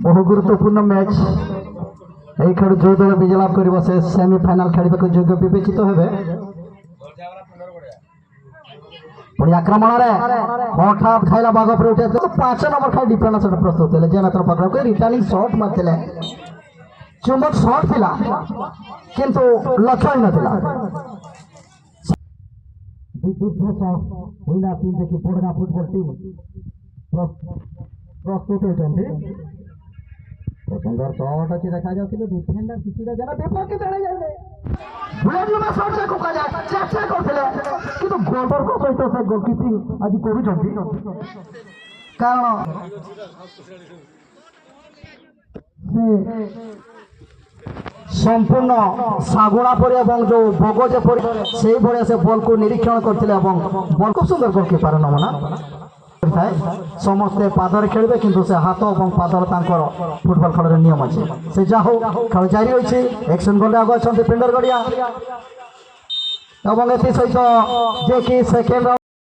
बहु गुरुत्वपूर्ण मैच এই খেল যে দল বিজয় লাভ করিব সে সেমিফাইনাল খেলিବାକୁ যোগ্য বিবেচিত হবে। পুଣି ଆକ୍ରମଣରେ ହଠାତ୍ ଖାଇଲା ବାଘ ଉପରେ ଉଠେ 5 ନମ୍ବର ଖାଇ ଡିଫେଣ୍ଡର ସେଟା ପ୍ରସ୍ତୁତ ହେଲେ ଯେ ମାତ୍ର ପାଖକୁ ରିଟର୍ନିଂ ଶଟ୍ ମାରିଥିଲେ। ଚୁମ୍ବକ ଶଟ୍ ଥିଲା କିନ୍ତୁ ଲକ୍ଷ୍ୟ ହୋଇନଥିଲା। ମହିଳା ଟିମ୍ ଦେଖି ପଡ଼ନା ଫୁଟବଲ ଟିମ୍ ପ୍ରସ୍ତୁତ ହୋଇଛନ୍ତି। सुंदर शॉट अच्छी देखा जाओ कि डिफेंडर किसी का जरा पेपर के चले जाए बुलेट में शॉट से कोका जाए चेक से करथिले कि तो गोलर को सहित से गोलकीपिंग आज कोबी चंती कारण संपूर्ण सागुणा पर एवं जो भोगज पर से भलिया से बॉल को निरीक्षण करथिले एवं बॉल को सुंदर गोलकीपर नमूना समस्ते पादर खेलिबे किंतु से हाथ और पादर तांकर फुटबॉल खेल नियम अच्छे से जा हो खेल जारी होइछि। एक्शन गोल आगे अच्छा पिंडर गड़िया एवं एथि सहित जे कि सेकेंड